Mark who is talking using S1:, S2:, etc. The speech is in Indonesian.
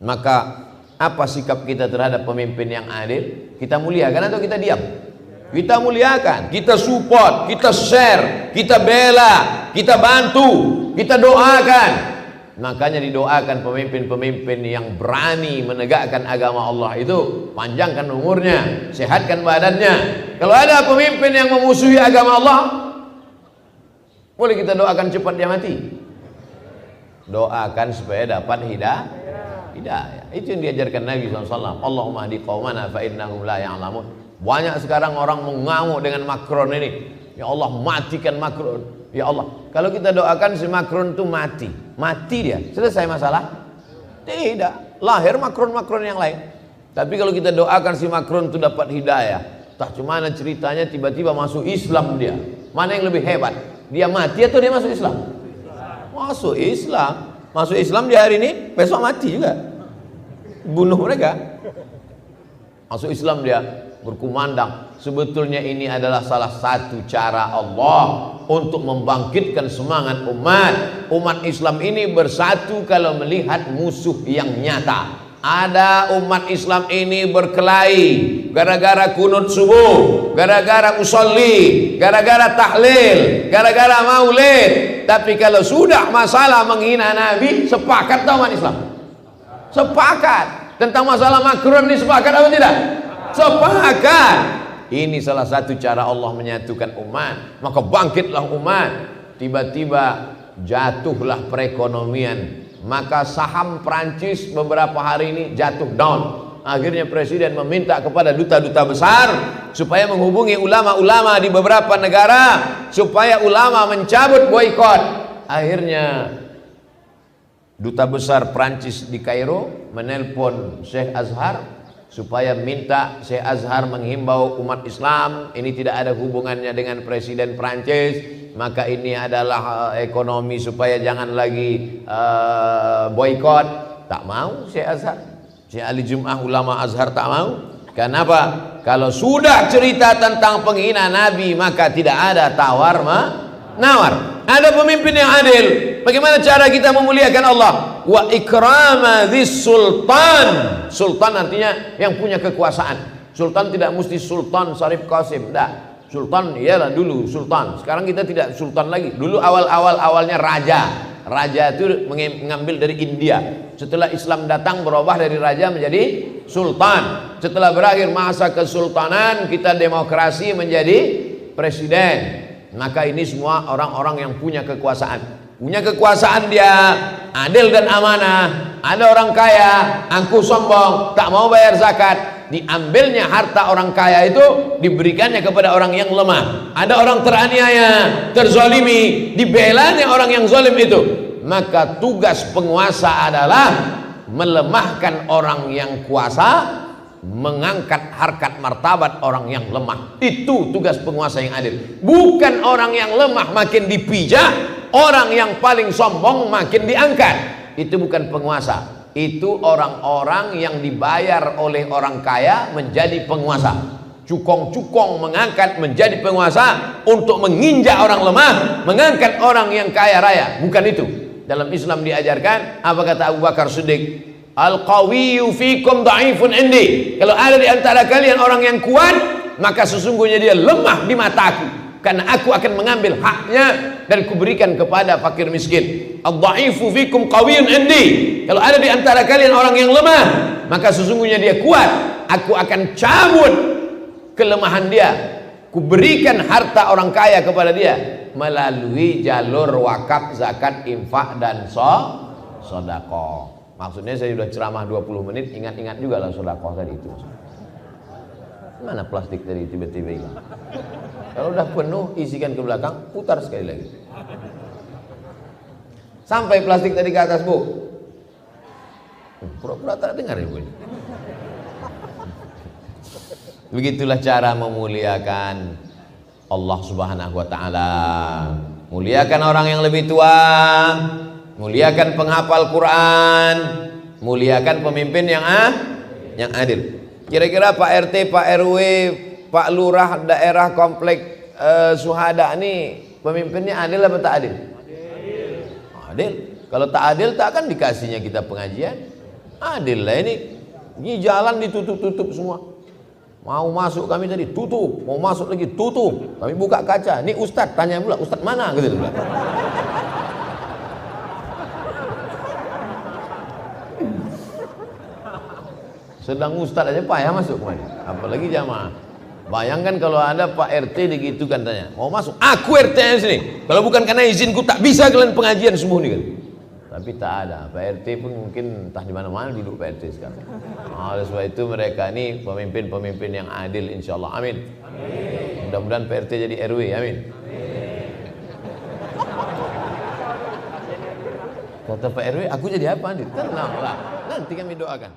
S1: Maka apa sikap kita terhadap pemimpin yang adil? Kita muliakan atau kita diam? Kita muliakan, kita support, kita share, kita bela, kita bantu, kita doakan. Makanya didoakan pemimpin-pemimpin yang berani menegakkan agama Allah itu, panjangkan umurnya, sehatkan badannya. Kalau ada pemimpin yang memusuhi agama Allah, boleh kita doakan cepat dia mati. Doakan supaya dapat hidayah. Itu yang diajarkan Nabi SAW. Allahumma hadi qaumana fa innahum la ya'lamun. Banyak sekarang orang mengamuk dengan Macron ini. Ya Allah, matikan Macron. Ya Allah, kalau kita doakan si Macron itu mati dia, selesai masalah? Tidak, lahir Macron yang lain. Tapi kalau kita doakan si Macron itu dapat hidayah, tak cuma ceritanya tiba-tiba masuk Islam dia. Mana yang lebih hebat? Dia mati atau dia masuk Islam? Masuk Islam. Masuk Islam di hari ini, besok mati juga. Bunuh mereka. Masuk Islam dia, berkumandang. Sebetulnya ini adalah salah satu cara Allah untuk membangkitkan semangat umat Islam ini bersatu kalau melihat musuh yang nyata. Ada umat Islam ini berkelahi gara-gara kunut subuh, gara-gara usolli, gara-gara tahlil, gara-gara maulid. Tapi kalau sudah masalah menghina Nabi, sepakat tak umat Islam? Sepakat. Tentang masalah Macron ini sepakat atau tidak? Sepakat. Ini salah satu cara Allah menyatukan umat. Maka bangkitlah umat. Tiba-tiba jatuhlah perekonomian. Maka saham Prancis beberapa hari ini jatuh down. Akhirnya presiden meminta kepada duta-duta besar supaya menghubungi ulama-ulama di beberapa negara supaya ulama mencabut boikot. Akhirnya duta besar Prancis di Kairo menelpon Syekh Azhar supaya minta Syekh Azhar menghimbau umat Islam, ini tidak ada hubungannya dengan presiden Prancis, maka ini adalah ekonomi supaya jangan lagi boikot. Tak mau Syekh Azhar, Syekh Ali Jum'ah ulama Azhar tak mau. Kenapa? Kalau sudah cerita tentang penghina Nabi maka tidak ada tawar menawar. Ada pemimpin yang adil. Bagaimana cara kita memuliakan Allah? Wa ikrama dzis sultan. Sultan artinya yang punya kekuasaan. Sultan tidak mesti Sultan Syarif Qasim, enggak. Sultan iyalah dulu sultan. Sekarang kita tidak sultan lagi. Dulu awalnya raja. Raja itu mengambil dari India. Setelah Islam datang berubah dari raja menjadi sultan. Setelah berakhir masa kesultanan kita demokrasi menjadi presiden. Maka ini semua orang-orang yang punya kekuasaan. Punya kekuasaan dia adil dan amanah. Ada orang kaya angkuh sombong, tak mau bayar zakat, diambilnya harta orang kaya itu diberikannya kepada orang yang lemah. Ada orang teraniaya, terzalimi, dibelanya orang yang zalim itu. Maka tugas penguasa adalah melemahkan orang yang kuasa, mengangkat harkat martabat orang yang lemah. Itu tugas penguasa yang adil. Bukan orang yang lemah makin dipijak, orang yang paling sombong makin diangkat. Itu bukan penguasa. Itu orang-orang yang dibayar oleh orang kaya menjadi penguasa. Cukong-cukong mengangkat menjadi penguasa untuk menginjak orang lemah, mengangkat orang yang kaya raya. Bukan itu. Dalam Islam diajarkan, apa kata Abu Bakar Siddiq? Al-qawiyyu fikum dha'ifun indi. Kalau ada di antara kalian orang yang kuat, maka sesungguhnya dia lemah di mataku, karena aku akan mengambil haknya dan kuberikan kepada fakir miskin. Al-dha'ifu fikum qawiyyun indi. Kalau ada di antara kalian orang yang lemah, maka sesungguhnya dia kuat, aku akan cabut kelemahan dia, kuberikan harta orang kaya kepada dia melalui jalur wakaf, zakat, infak dan sedekah. Maksudnya saya sudah ceramah 20 menit, ingat-ingat juga lah sedekah tadi itu. Mana plastik tadi tiba-tiba hilang? Kalau udah penuh, isikan ke belakang, putar sekali lagi. Sampai plastik tadi ke atas, Bu. Pura-pura tak dengar ya, Bu. Begitulah cara memuliakan Allah Subhanahu wa taala. Muliakan orang yang lebih tua, muliakan penghafal Quran, muliakan pemimpin yang adil. Kira-kira Pak RT, Pak RW, Pak Lurah daerah komplek Suhada ini pemimpinnya adil apa tak adil? Adil. Kalau tak adil tak akan dikasihnya kita pengajian. Adil lah ini jalan ditutup-tutup semua. Mau masuk kami tadi tutup, mau masuk lagi tutup. Kami buka kaca, ini ustadz tanya pula, ustadz mana gitu pula. Sedang ustadz aja payah masuk kemari, apalagi jamaah. Bayangkan kalau ada Pak RT begitu kan tanya, mau masuk, aku RT nya sini. Kalau bukan karena izinku tak bisa kalian pengajian semua nih kan. Tapi tak ada, Pak RT pun mungkin entah di mana-mana duduk Pak RT sekarang. Oleh sebab itu mereka ini pemimpin-pemimpin yang adil insyaallah. Amin. Mudah-mudahan Pak RT jadi RW. Amin. Kata Pak RW, aku jadi apa nih? Tenanglah, nanti kami doakan.